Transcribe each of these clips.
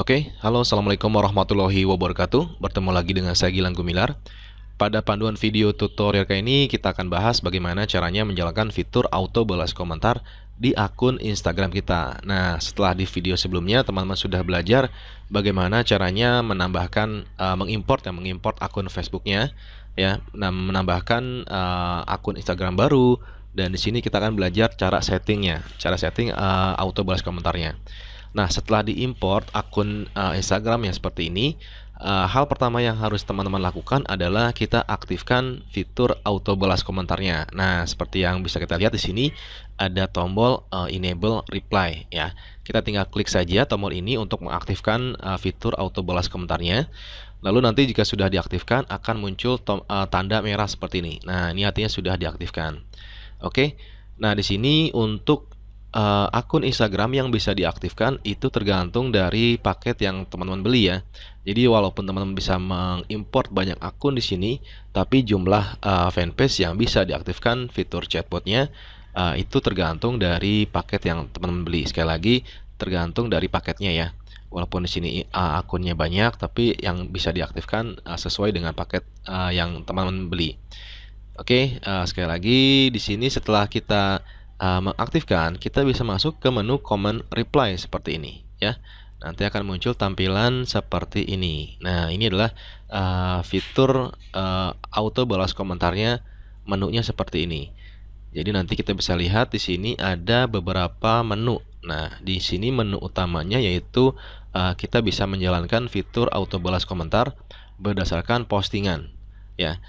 Oke, halo, assalamualaikum warahmatullahi wabarakatuh. Bertemu lagi dengan saya Gilang Gumilar. Pada panduan video tutorial kali ini kita akan bahas bagaimana caranya menjalankan fitur auto balas komentar di akun Instagram kita. Nah, setelah di video sebelumnya teman-teman sudah belajar bagaimana caranya menambahkan mengimport akun Facebooknya, ya, menambahkan akun Instagram baru, dan di sini kita akan belajar cara setting auto balas komentarnya. Nah, setelah diimport akun Instagram yang seperti ini, hal pertama yang harus teman-teman lakukan adalah kita aktifkan fitur auto balas komentarnya. Nah, seperti yang bisa kita lihat di sini ada tombol enable reply, ya. Kita tinggal klik saja tombol ini untuk mengaktifkan fitur auto balas komentarnya. Lalu nanti jika sudah diaktifkan akan muncul tanda merah seperti ini. Nah, ini artinya sudah diaktifkan. Oke. Nah, di sini untuk akun Instagram yang bisa diaktifkan itu tergantung dari paket yang teman-teman beli, ya. Jadi walaupun teman-teman bisa mengimport banyak akun di sini, tapi jumlah fanpage yang bisa diaktifkan fitur chatbotnya itu tergantung dari paket yang teman-teman beli. Sekali lagi tergantung dari paketnya, ya. Walaupun di sini akunnya banyak, tapi yang bisa diaktifkan sesuai dengan paket yang teman-teman beli. Oke, sekali lagi di sini setelah kita mengaktifkan, kita bisa masuk ke menu comment reply seperti ini, ya. Nanti akan muncul tampilan seperti ini. Nah, ini adalah fitur auto balas komentarnya, menunya seperti ini. Jadi nanti kita bisa lihat di sini ada beberapa menu. Nah, di sini menu utamanya yaitu kita bisa menjalankan fitur auto balas komentar berdasarkan postingan, ya.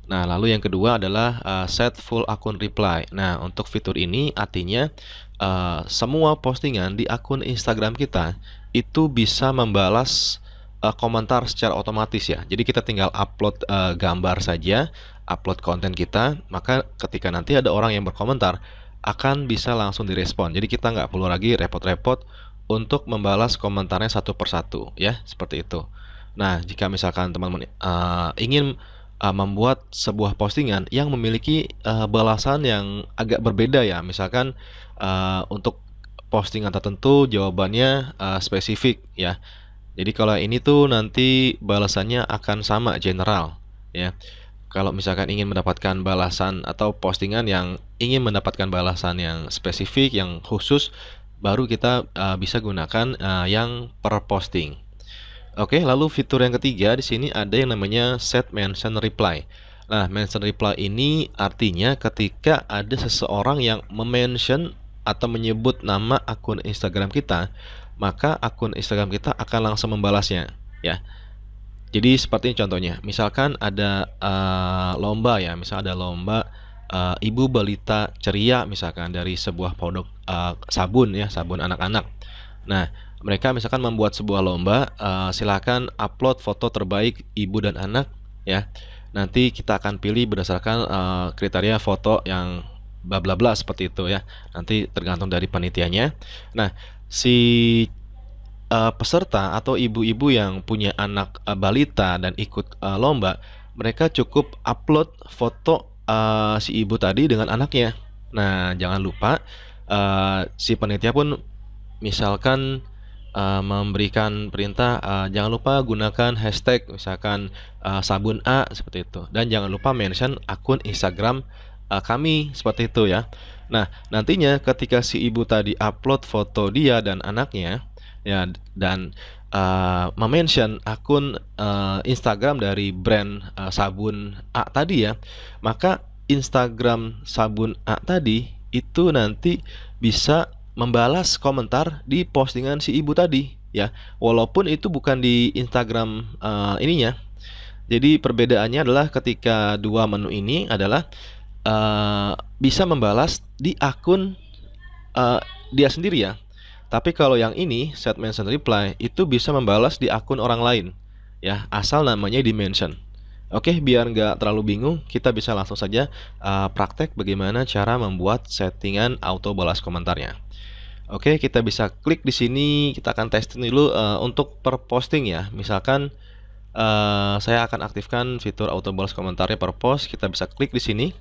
Nah, lalu yang kedua adalah set full akun reply. Nah, untuk fitur ini artinya semua postingan di akun Instagram kita itu bisa membalas komentar secara otomatis, ya. Jadi kita tinggal upload gambar saja, upload konten kita, maka ketika nanti ada orang yang berkomentar akan bisa langsung direspon. Jadi kita nggak perlu lagi repot-repot untuk membalas komentarnya satu persatu, ya, seperti itu. Nah, jika misalkan teman-teman ingin membuat sebuah postingan yang memiliki balasan yang agak berbeda, ya. Misalkan untuk postingan tertentu jawabannya spesifik, ya. Jadi kalau ini tuh nanti balasannya akan sama general, ya. Kalau misalkan ingin mendapatkan balasan atau postingan yang ingin mendapatkan balasan yang spesifik, yang khusus, baru kita bisa gunakan yang per posting. Oke, lalu fitur yang ketiga di sini ada yang namanya set mention reply. Nah, mention reply ini artinya ketika ada seseorang yang mention atau menyebut nama akun Instagram kita, maka akun Instagram kita akan langsung membalasnya, ya. Jadi seperti ini contohnya. Misalkan ada lomba, ya, misal ada lomba ibu balita ceria misalkan dari sebuah produk sabun, ya, sabun anak-anak. Nah, mereka misalkan membuat sebuah lomba, silakan upload foto terbaik ibu dan anak, ya. Nanti kita akan pilih berdasarkan kriteria foto yang bla bla bla seperti itu, ya. Nanti tergantung dari panitianya. Nah, si peserta atau ibu-ibu yang punya anak balita dan ikut lomba, mereka cukup upload foto si ibu tadi dengan anaknya. Nah, jangan lupa si panitia pun misalkan memberikan perintah jangan lupa gunakan hashtag misalkan sabun A seperti itu, dan jangan lupa mention akun Instagram kami seperti itu, ya. Nah, nantinya ketika si ibu tadi upload foto dia dan anaknya, ya, dan mention akun Instagram dari brand sabun A tadi, ya, maka Instagram sabun A tadi itu nanti bisa membalas komentar di postingan si ibu tadi, ya, walaupun itu bukan di Instagram ininya. Jadi perbedaannya adalah ketika dua menu ini adalah bisa membalas di akun dia sendiri, ya. Tapi kalau yang ini set mention reply itu bisa membalas di akun orang lain, ya, asal namanya di mention. Oke, biar nggak terlalu bingung, kita bisa langsung saja praktek bagaimana cara membuat settingan auto balas komentarnya. Oke, kita bisa klik di sini. Kita akan testing dulu untuk per posting, ya. Misalkan saya akan aktifkan fitur auto balas komentarnya per post. Kita bisa klik di sini.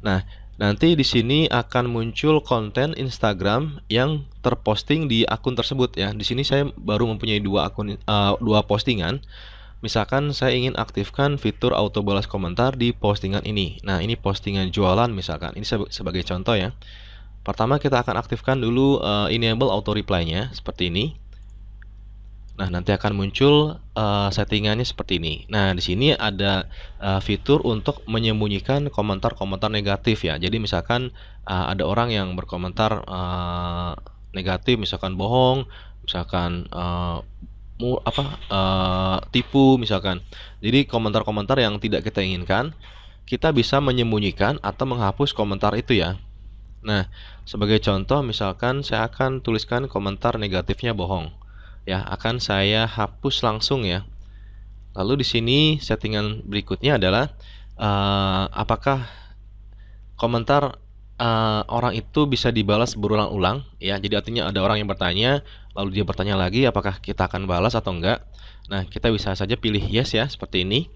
Nah, Nanti di sini akan muncul konten Instagram yang terposting di akun tersebut ya. Di sini saya baru mempunyai dua postingan. Misalkan saya ingin aktifkan fitur auto balas komentar di postingan ini. Nah, ini postingan jualan misalkan. Ini sebagai contoh ya. Pertama kita akan aktifkan dulu enable auto reply-nya seperti ini. Nah, nanti akan muncul settingannya seperti ini. Nah, di sini ada fitur untuk menyembunyikan komentar-komentar negatif ya. Jadi misalkan ada orang yang berkomentar negatif, misalkan bohong, misalkan tipu misalkan. Jadi komentar-komentar yang tidak kita inginkan, kita bisa menyembunyikan atau menghapus komentar itu ya. Nah, sebagai contoh misalkan saya akan tuliskan komentar negatifnya bohong. Ya, akan saya hapus langsung ya. Lalu di sini settingan berikutnya adalah apakah komentar orang itu bisa dibalas berulang-ulang ya. Jadi artinya ada orang yang bertanya, lalu dia bertanya lagi apakah kita akan balas atau enggak. Nah, kita bisa saja pilih yes ya, seperti ini.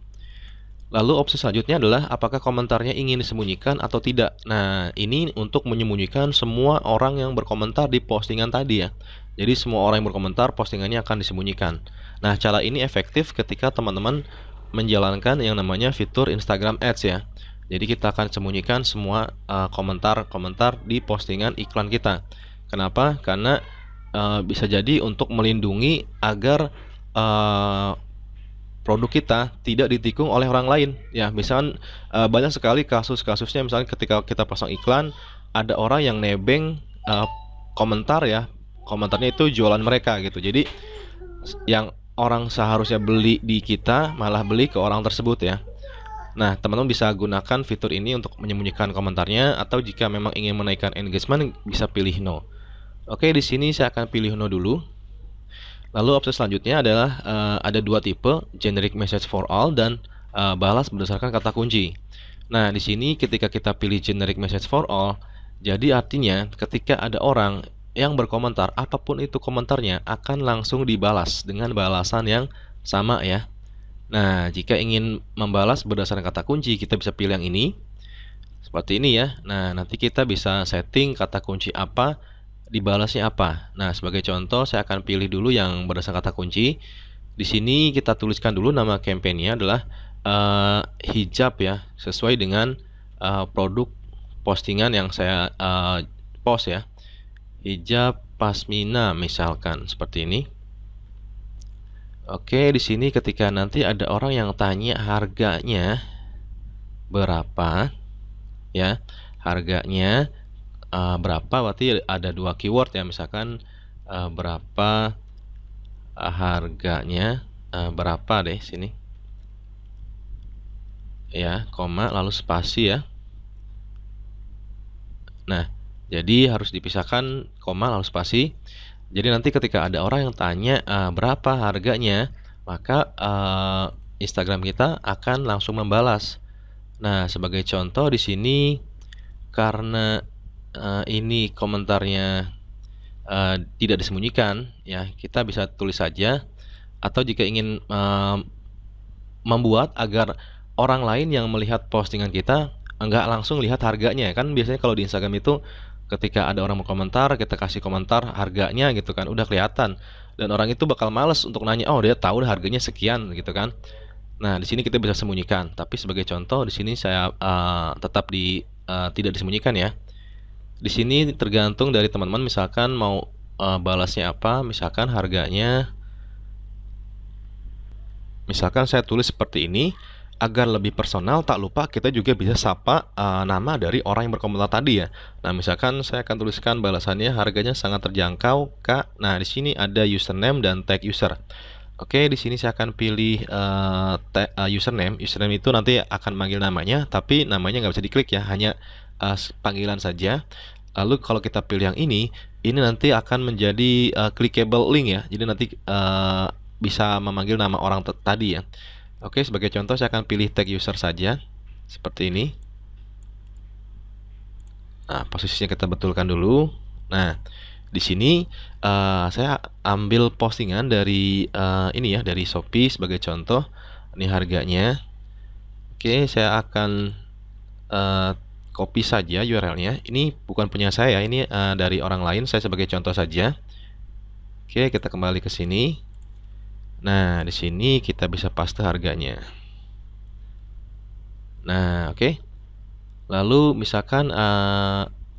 Lalu opsi selanjutnya adalah apakah komentarnya ingin disembunyikan atau tidak. Nah, ini untuk menyembunyikan semua orang yang berkomentar di postingan tadi ya. Jadi semua orang yang berkomentar postingannya akan disembunyikan. Nah, cara ini efektif ketika teman-teman menjalankan yang namanya fitur Instagram Ads ya. Jadi kita akan sembunyikan semua komentar-komentar di postingan iklan kita. Kenapa? Karena bisa jadi untuk melindungi agar produk kita tidak ditikung oleh orang lain ya. Misalkan banyak sekali kasus-kasusnya, misalnya ketika kita pasang iklan ada orang yang nebeng komentar ya, komentarnya itu jualan mereka gitu. Jadi yang orang seharusnya beli di kita malah beli ke orang tersebut ya. Nah, teman-teman bisa gunakan fitur ini untuk menyembunyikan komentarnya, atau jika memang ingin menaikkan engagement bisa pilih no. Oke, di sini saya akan pilih no dulu. Lalu opsi selanjutnya adalah ada dua tipe, generic message for all dan balas berdasarkan kata kunci. Nah, di sini ketika kita pilih generic message for all, jadi artinya ketika ada orang yang berkomentar, apapun itu komentarnya akan langsung dibalas dengan balasan yang sama ya. Nah, jika ingin membalas berdasarkan kata kunci, kita bisa pilih yang ini. Seperti ini ya. Nah, nanti kita bisa setting kata kunci apa, dibalasnya apa. Nah, sebagai contoh saya akan pilih dulu yang berdasarkan kata kunci. Di sini kita tuliskan dulu nama campaign-nya adalah hijab ya, sesuai dengan produk postingan yang saya post ya. Hijab pasmina misalkan seperti ini. Oke, di sini ketika nanti ada orang yang tanya harganya berapa ya, harganya berapa, berarti ada dua keyword ya, misalkan berapa harganya, berapa deh sini ya, koma lalu spasi ya. Nah, jadi harus dipisahkan koma lalu spasi. Jadi nanti ketika ada orang yang tanya berapa harganya, maka Instagram kita akan langsung membalas. Nah, sebagai contoh di sini karena ini komentarnya tidak disembunyikan ya, kita bisa tulis saja. Atau jika ingin membuat agar orang lain yang melihat postingan kita enggak langsung lihat harganya, kan biasanya kalau di Instagram itu ketika ada orang berkomentar, kita kasih komentar harganya gitu kan, udah kelihatan, dan orang itu bakal males untuk nanya, oh dia tahu harganya sekian gitu kan. Nah, di sini kita bisa sembunyikan, tapi sebagai contoh di sini saya tetap tidak disembunyikan ya. Di sini tergantung dari teman-teman, misalkan mau balasnya apa, misalkan harganya, misalkan saya tulis seperti ini. Agar lebih personal, tak lupa kita juga bisa sapa nama dari orang yang berkomentar tadi ya. Nah, misalkan saya akan tuliskan balasannya harganya sangat terjangkau, Kak. Nah, di sini ada username dan tag user. Oke, di sini saya akan pilih username. Username itu nanti akan manggil namanya, tapi namanya nggak bisa diklik ya, hanya panggilan saja. Lalu kalau kita pilih yang ini nanti akan menjadi clickable link ya. Jadi nanti bisa memanggil nama orang tadi ya. Oke, sebagai contoh saya akan pilih tag user saja seperti ini. Nah, posisinya kita betulkan dulu. Nah, di sini saya ambil postingan dari ini ya, dari Shopee sebagai contoh. Ini harganya. Oke, saya akan copy saja URL-nya. Ini bukan punya saya, ini dari orang lain. Saya sebagai contoh saja. Oke, kita kembali ke sini. Nah, di sini kita bisa paste harganya. Nah, oke. Lalu misalkan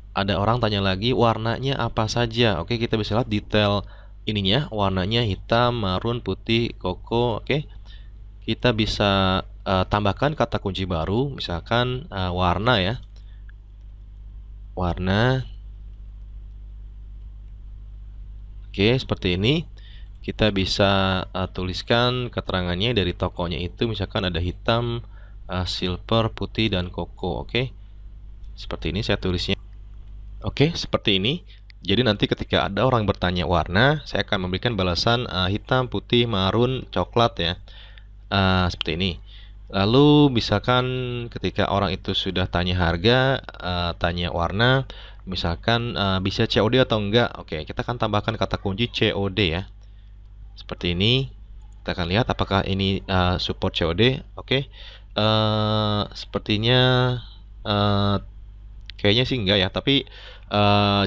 ada orang tanya lagi warnanya apa saja. Oke, kita bisa lihat detail ininya, warnanya hitam, marun, putih, koko. Oke, kita bisa tambahkan kata kunci baru, misalkan warna ya, warna. Oke, seperti ini. Kita bisa tuliskan keterangannya dari tokonya itu, misalkan ada hitam, silver, putih, dan koko. Oke, seperti ini saya tulisnya. Oke, seperti ini. Jadi nanti ketika ada orang bertanya warna, saya akan memberikan balasan hitam, putih, marun, coklat ya. Seperti ini. Lalu misalkan ketika orang itu sudah tanya harga, tanya warna, misalkan bisa COD atau enggak. Oke, kita akan tambahkan kata kunci COD ya. Seperti ini. Kita akan lihat apakah ini support COD. Oke. Sepertinya kayaknya sih enggak ya, tapi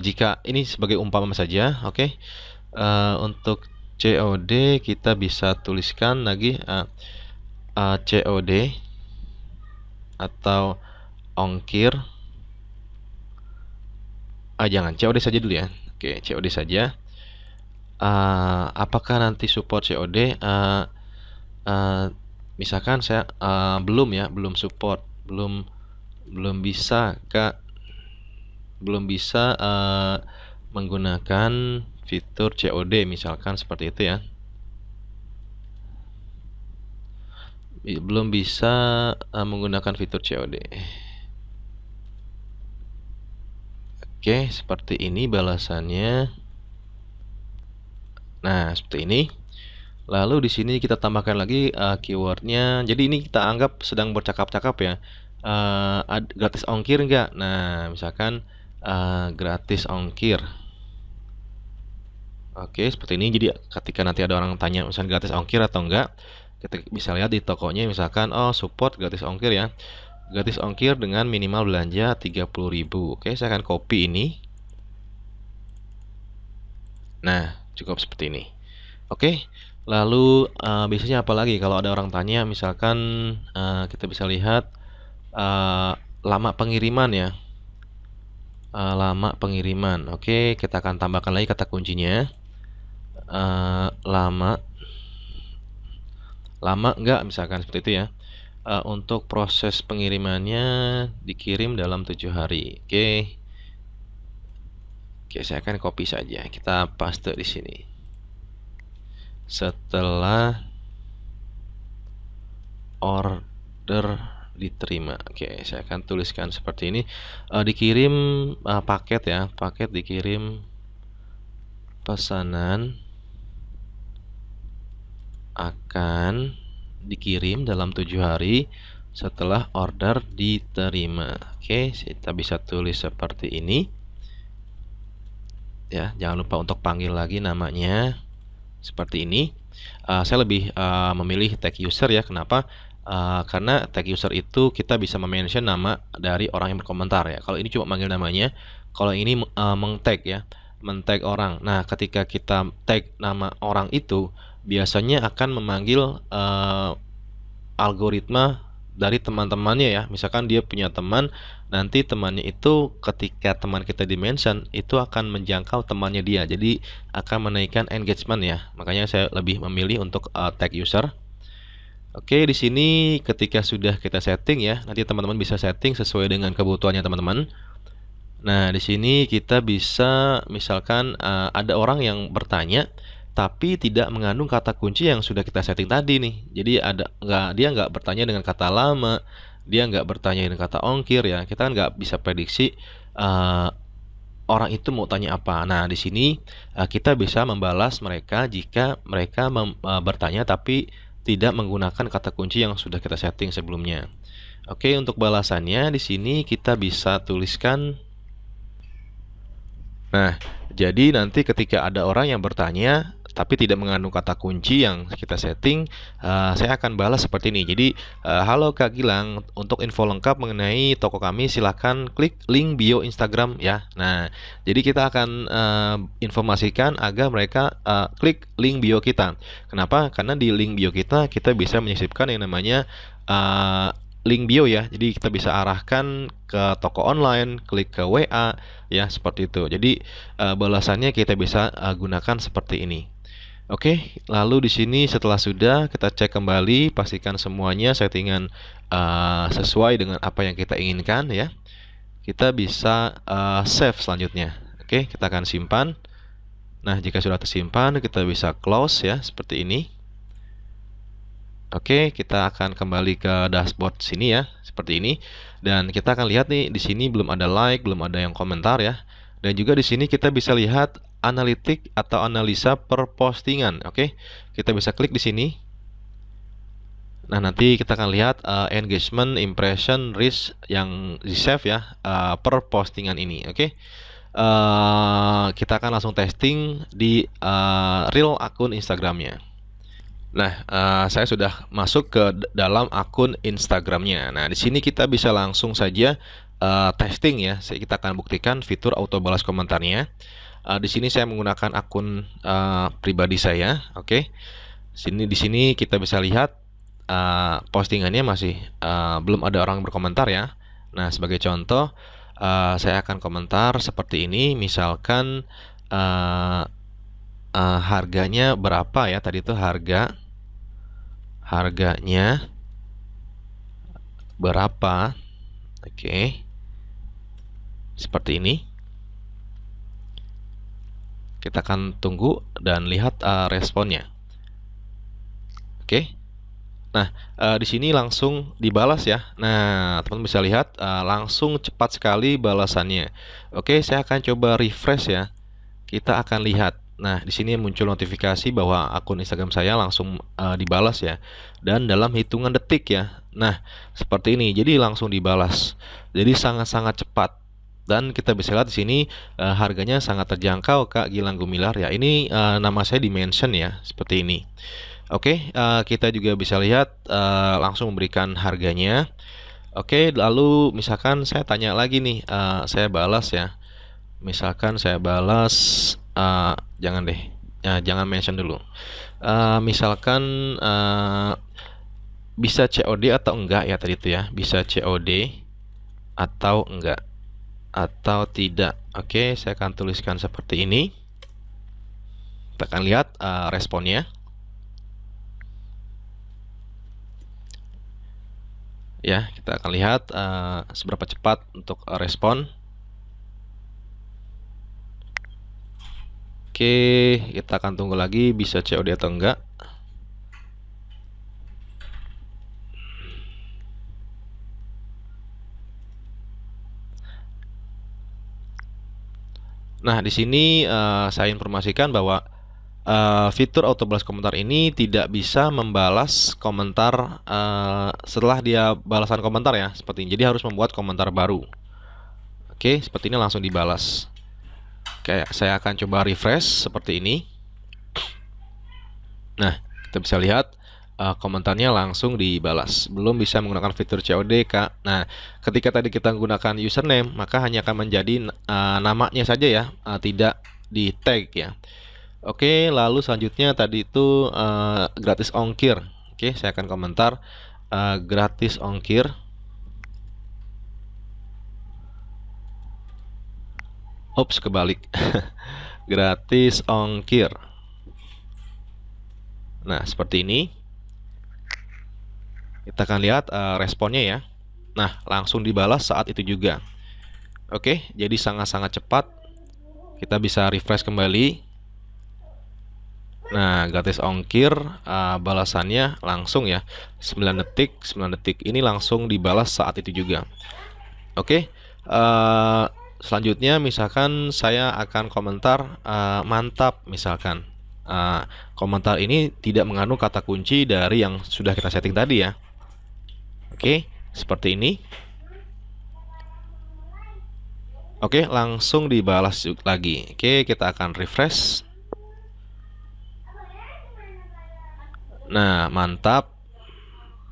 jika ini sebagai umpama saja, oke. Untuk COD kita bisa tuliskan lagi COD atau ongkir. Jangan, COD saja dulu ya. Oke, COD saja. Apakah nanti support COD? Misalkan saya belum ya, belum support, belum bisa Kak, belum bisa menggunakan fitur COD, misalkan seperti itu ya. Belum bisa menggunakan fitur COD. Oke, seperti ini balasannya. Nah, seperti ini. Lalu di sini kita tambahkan lagi keywordnya. Jadi ini kita anggap sedang bercakap-cakap ya. Gratis ongkir enggak? Nah, misalkan gratis ongkir. Oke, seperti ini. Jadi ketika nanti ada orang tanya misalkan gratis ongkir atau enggak, kita bisa lihat di tokonya misalkan support gratis ongkir ya. Gratis ongkir dengan minimal belanja 30.000. Oke, saya akan copy ini. Nah, cukup seperti ini. Oke. Lalu biasanya apa lagi kalau ada orang tanya, misalkan kita bisa lihat lama pengiriman ya. Lama pengiriman. Oke, kita akan tambahkan lagi kata kuncinya. Lama enggak, misalkan seperti itu ya. Untuk proses pengirimannya dikirim dalam 7 hari. Oke. Oke, saya akan copy saja. Kita paste di sini. Setelah order diterima. Oke, saya akan tuliskan seperti ini. Dikirim paket ya, paket dikirim, pesanan akan dikirim dalam 7 hari setelah order diterima. Oke, kita bisa tulis seperti ini ya. Jangan lupa untuk panggil lagi namanya seperti ini. Saya lebih memilih tag user ya. Kenapa? Karena tag user itu kita bisa mention nama dari orang yang berkomentar ya. Kalau ini cuma manggil namanya, kalau ini meng-tag ya, men-tag orang. Nah, ketika kita tag nama orang itu, biasanya akan memanggil algoritma dari teman-temannya ya. Misalkan dia punya teman, nanti temannya itu ketika teman kita di-mention itu akan menjangkau temannya dia. Jadi akan menaikkan engagement ya. Makanya saya lebih memilih untuk tag user. Oke, di sini ketika sudah kita setting ya, nanti teman-teman bisa setting sesuai dengan kebutuhannya teman-teman. Nah, di sini kita bisa misalkan ada orang yang bertanya tapi tidak mengandung kata kunci yang sudah kita setting tadi nih. Jadi dia nggak bertanya dengan kata lama, dia nggak bertanya dengan kata ongkir ya. Kita kan nggak bisa prediksi orang itu mau tanya apa. Nah, di sini kita bisa membalas mereka jika mereka bertanya tapi tidak menggunakan kata kunci yang sudah kita setting sebelumnya. Oke, untuk balasannya di sini kita bisa tuliskan. Nah, jadi nanti ketika ada orang yang bertanya, tapi tidak mengandung kata kunci yang kita setting, saya akan balas seperti ini. Jadi, halo Kak Gilang, untuk info lengkap mengenai toko kami silahkan klik link bio Instagram ya. Nah, jadi kita akan informasikan agar mereka klik link bio kita. Kenapa? Karena di link bio kita bisa menyisipkan yang namanya link bio ya. Jadi kita bisa arahkan ke toko online, klik ke WA ya, seperti itu. Jadi balasannya kita bisa gunakan seperti ini. Oke, lalu di sini setelah sudah kita cek kembali, pastikan semuanya settingan sesuai dengan apa yang kita inginkan ya. Kita bisa save selanjutnya. Oke, kita akan simpan. Nah, jika sudah tersimpan, kita bisa close ya, seperti ini. Oke, kita akan kembali ke dashboard sini ya, seperti ini. Dan kita akan lihat nih, di sini belum ada like, belum ada yang komentar ya. Dan juga di sini kita bisa lihat analitik atau analisa per postingan. Oke, kita bisa klik di sini. Nah, nanti kita akan lihat engagement, impression, reach yang di save ya per postingan ini. Oke, kita akan langsung testing di real akun Instagramnya. Nah, saya sudah masuk ke dalam akun Instagramnya. Nah, di sini kita bisa langsung saja testing ya. Kita akan buktikan fitur auto balas komentarnya. Di sini saya menggunakan akun pribadi saya. Oke. Di sini kita bisa lihat postingannya masih belum ada orang berkomentar ya. Nah, sebagai contoh, saya akan komentar seperti ini. Misalkan harganya berapa ya? Tadi itu harganya berapa? Oke. Seperti ini. Kita akan tunggu dan lihat responnya. Oke. Nah, di sini langsung dibalas ya. Nah, teman-teman bisa lihat langsung cepat sekali balasannya. Oke, saya akan coba refresh ya. Kita akan lihat. Nah, di sini muncul notifikasi bahwa akun Instagram saya langsung dibalas ya. Dan dalam hitungan detik ya. Nah, seperti ini. Jadi langsung dibalas. Jadi sangat-sangat cepat. Dan kita bisa lihat di sini harganya sangat terjangkau Kak Gilang Gumilar ya. Ini nama saya di-mention ya, seperti ini. Oke, kita juga bisa lihat langsung memberikan harganya. Oke, lalu misalkan saya tanya lagi nih, saya balas ya. Misalkan saya balas, jangan deh, jangan mention dulu. Misalkan bisa COD atau enggak ya tadi itu ya, bisa COD atau enggak atau tidak. Oke, saya akan tuliskan seperti ini. Kita akan lihat responnya. Ya, kita akan lihat seberapa cepat untuk respon. Oke, kita akan tunggu lagi bisa COD atau enggak. Nah, di sini saya informasikan bahwa fitur auto balas komentar ini tidak bisa membalas komentar setelah dia balasan komentar ya, seperti ini. Jadi harus membuat komentar baru. Oke, seperti ini langsung dibalas. Oke, saya akan coba refresh seperti ini. Nah, kita bisa lihat komentarnya langsung dibalas. Belum bisa menggunakan fitur COD Kak. Nah, ketika tadi kita menggunakan username, maka hanya akan menjadi namanya saja ya, tidak di tag ya. Oke, lalu selanjutnya tadi itu gratis ongkir. Oke, saya akan komentar gratis ongkir. Ups, kebalik. Gratis ongkir. Nah, seperti ini. Kita akan lihat responnya ya. Nah, langsung dibalas saat itu juga. Oke, jadi sangat-sangat cepat. Kita bisa refresh kembali. Nah, gratis ongkir balasannya langsung ya. 9 detik ini langsung dibalas saat itu juga. Oke, selanjutnya misalkan saya akan komentar mantap misalkan. Komentar ini tidak mengandung kata kunci dari yang sudah kita setting tadi ya. Oke, seperti ini. Oke, langsung dibalas lagi. Oke, kita akan refresh. Nah, mantap.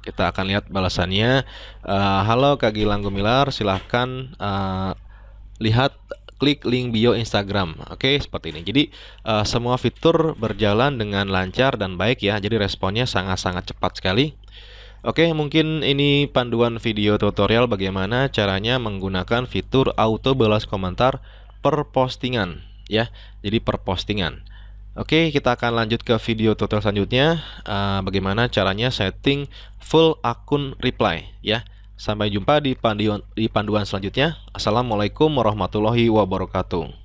Kita akan lihat balasannya. Halo Kak Gilang Gumilar, silahkan lihat klik link bio Instagram. Oke, seperti ini. Jadi semua fitur berjalan dengan lancar dan baik ya. Jadi responnya sangat-sangat cepat sekali. Oke, mungkin ini panduan video tutorial bagaimana caranya menggunakan fitur auto balas komentar per postingan ya. Jadi per postingan. Oke, kita akan lanjut ke video tutorial selanjutnya. Bagaimana caranya setting full akun reply ya. Sampai jumpa di panduan selanjutnya. Assalamualaikum warahmatullahi wabarakatuh.